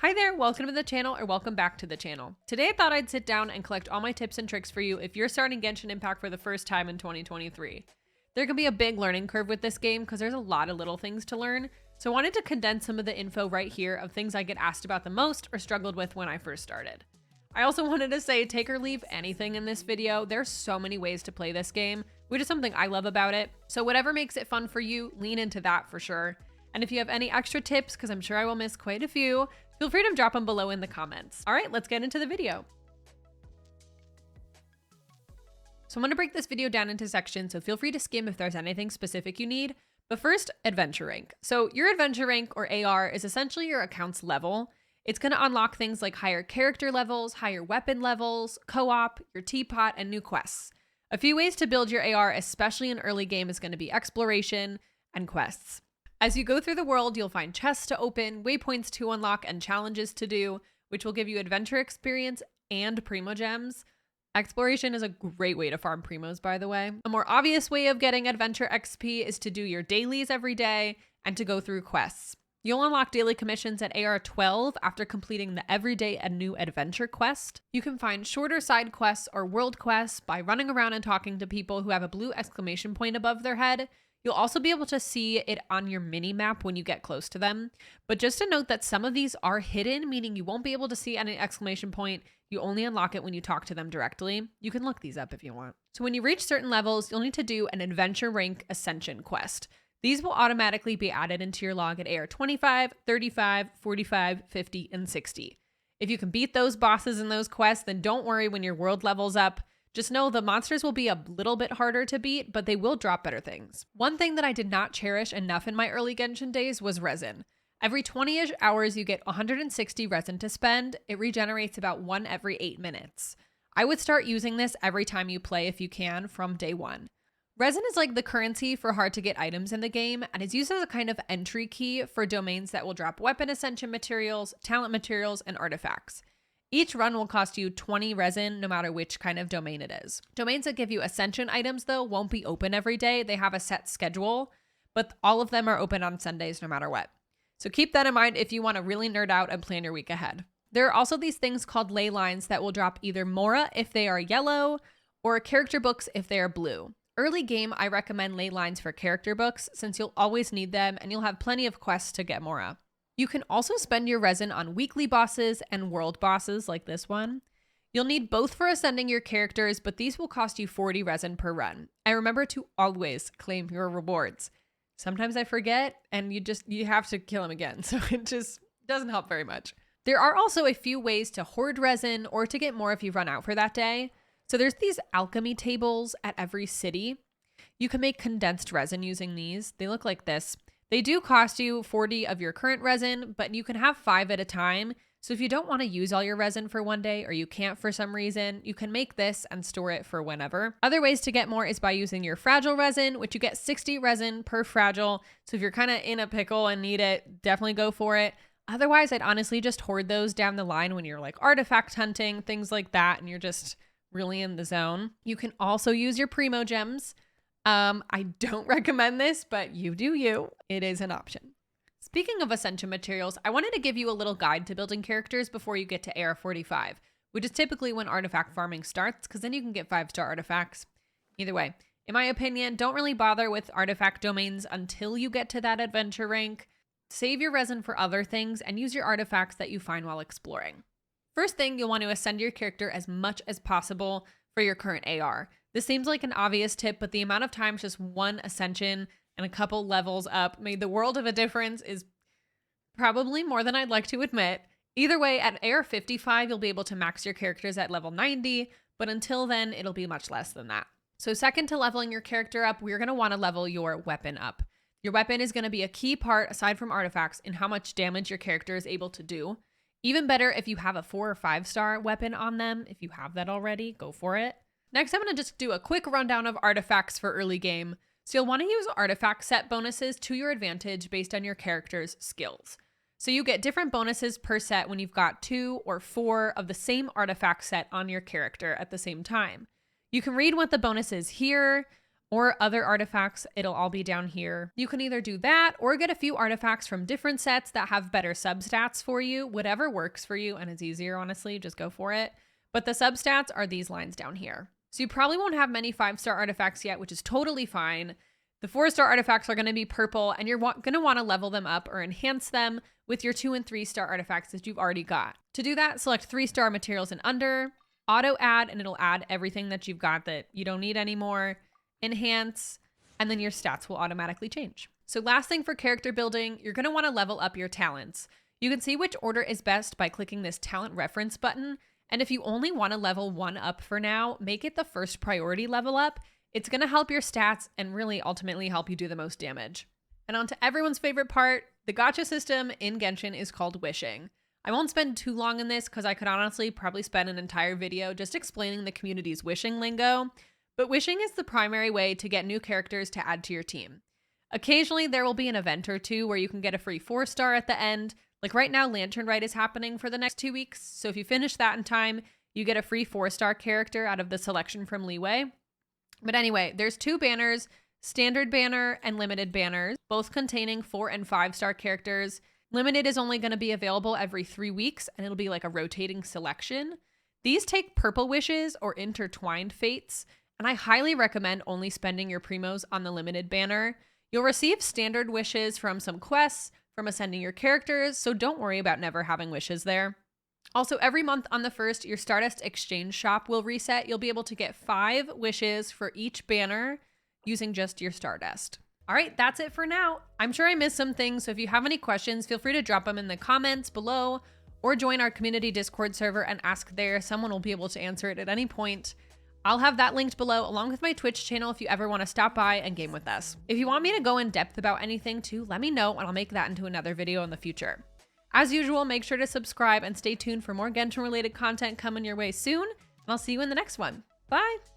Hi there, welcome to the channel or welcome back to the channel. Today I thought I'd sit down and collect all my tips and tricks for you if you're starting Genshin Impact for the first time in 2023. There can be a big learning curve with this game because there's a lot of little things to learn, so I wanted to condense some of the info right here of things I get asked about the most or struggled with when I first started. I also wanted to say take or leave anything in this video. There's so many ways to play this game, which is something I love about it, so whatever makes it fun for you, lean into that for sure. And if you have any extra tips, because I'm sure I will miss quite a few, feel free to drop them below in the comments. All right, let's get into the video. So I'm going to break this video down into sections, so feel free to skim if there's anything specific you need. But first, adventure rank. So your adventure rank, or AR, is essentially your account's level. It's going to unlock things like higher character levels, higher weapon levels, co-op, your teapot, and new quests. A few ways to build your AR, especially in early game, is going to be exploration and quests. As you go through the world, you'll find chests to open, waypoints to unlock, and challenges to do, which will give you adventure experience and primo gems. Exploration is a great way to farm primos, by the way. A more obvious way of getting adventure XP is to do your dailies every day and to go through quests. You'll unlock daily commissions at AR 12 after completing the Everyday a New Adventure quest. You can find shorter side quests or world quests by running around and talking to people who have a blue exclamation point above their head. You'll also be able to see it on your mini map when you get close to them. But just to note that some of these are hidden, meaning you won't be able to see any exclamation point. You only unlock it when you talk to them directly. You can look these up if you want. So when you reach certain levels, you'll need to do an adventure rank ascension quest. These will automatically be added into your log at AR 25, 35, 45, 50, and 60. If you can beat those bosses in those quests, then don't worry when your world levels up. Just know the monsters will be a little bit harder to beat, but they will drop better things. One thing that I did not cherish enough in my early Genshin days was resin. Every 20-ish hours, you get 160 resin to spend. It regenerates about 1 every 8 minutes. I would start using this every time you play if you can from day 1. Resin is like the currency for hard to get items in the game and is used as a kind of entry key for domains that will drop weapon ascension materials, talent materials, and artifacts. Each run will cost you 20 resin no matter which kind of domain it is. Domains that give you ascension items though won't be open every day. They have a set schedule, but all of them are open on Sundays no matter what. So keep that in mind if you want to really nerd out and plan your week ahead. There are also these things called ley lines that will drop either Mora if they are yellow or character books if they are blue. Early game, I recommend ley lines for character books since you'll always need them and you'll have plenty of quests to get Mora. You can also spend your resin on weekly bosses and world bosses like this one. You'll need both for ascending your characters, but these will cost you 40 resin per run. And remember to always claim your rewards. Sometimes I forget and you have to kill them again, so it just doesn't help very much. There are also a few ways to hoard resin or to get more if you run out for that day. So there's these alchemy tables at every city. You can make condensed resin using these. They look like this. They do cost you 40 of your current resin, but you can have 5 at a time. So if you don't want to use all your resin for one day or you can't for some reason, you can make this and store it for whenever. Other ways to get more is by using your fragile resin, which you get 60 resin per fragile. So if you're kind of in a pickle and need it, definitely go for it. Otherwise, I'd honestly just hoard those down the line when you're like artifact hunting, things like that, and you're just really in the zone. You can also use your primo gems. I don't recommend this, but you do you. It is an option. Speaking of ascension materials, I wanted to give you a little guide to building characters before you get to AR 45, which is typically when artifact farming starts, because then you can get 5-star artifacts. Either way, in my opinion, don't really bother with artifact domains until you get to that adventure rank. Save your resin for other things and use your artifacts that you find while exploring. First thing, you'll want to ascend your character as much as possible for your current AR. This seems like an obvious tip, but the amount of times just one ascension and a couple levels up made the world of a difference is probably more than I'd like to admit. Either way, at AR 55, you'll be able to max your characters at level 90, but until then, it'll be much less than that. So second to leveling your character up, we're going to want to level your weapon up. Your weapon is going to be a key part, aside from artifacts, in how much damage your character is able to do. Even better if you have a 4 or 5-star weapon on them. If you have that already, go for it. Next, I'm going to just do a quick rundown of artifacts for early game. So you'll want to use artifact set bonuses to your advantage based on your character's skills. So you get different bonuses per set when you've got 2 or 4 of the same artifact set on your character at the same time. You can read what the bonus is here. or other artifacts, it'll all be down here. You can either do that or get a few artifacts from different sets that have better substats for you, whatever works for you, and it's easier, honestly, just go for it. But the substats are these lines down here. So you probably won't have many 5-star artifacts yet, which is totally fine. The 4-star artifacts are going to be purple, and you're going to want to level them up or enhance them with your 2 and 3-star artifacts that you've already got. To do that, select 3-star materials and under, auto add, and it'll add everything that you've got that you don't need anymore, enhance, and then your stats will automatically change. So last thing for character building, you're going to want to level up your talents. You can see which order is best by clicking this talent reference button. And if you only want to level 1 up for now, make it the first priority level up. It's going to help your stats and really ultimately help you do the most damage. And on to everyone's favorite part, the gacha system in Genshin is called wishing. I won't spend too long on this because I could honestly probably spend an entire video just explaining the community's wishing lingo, but wishing is the primary way to get new characters to add to your team. Occasionally there will be an event or two where you can get a free 4-star at the end. Like right now, Lantern Rite is happening for the next 2 weeks, so if you finish that in time, you get a free 4-star character out of the selection from Leeway. But anyway, there's 2 banners, Standard Banner and Limited Banners, both containing 4 and 5-star characters. Limited is only going to be available every 3 weeks, and it'll be like a rotating selection. These take purple wishes or intertwined fates, and I highly recommend only spending your primos on the Limited Banner. You'll receive standard wishes from some quests, from ascending your characters, so don't worry about never having wishes there. Also, every month on the 1st, your Stardust Exchange shop will reset. You'll be able to get 5 wishes for each banner using just your Stardust. All right, that's it for now. I'm sure I missed some things, so if you have any questions, feel free to drop them in the comments below or join our community Discord server and ask there. Someone will be able to answer it at any point. I'll have that linked below along with my Twitch channel if you ever want to stop by and game with us. If you want me to go in depth about anything too, let me know and I'll make that into another video in the future. As usual, make sure to subscribe and stay tuned for more Genshin related content coming your way soon, and I'll see you in the next one. Bye!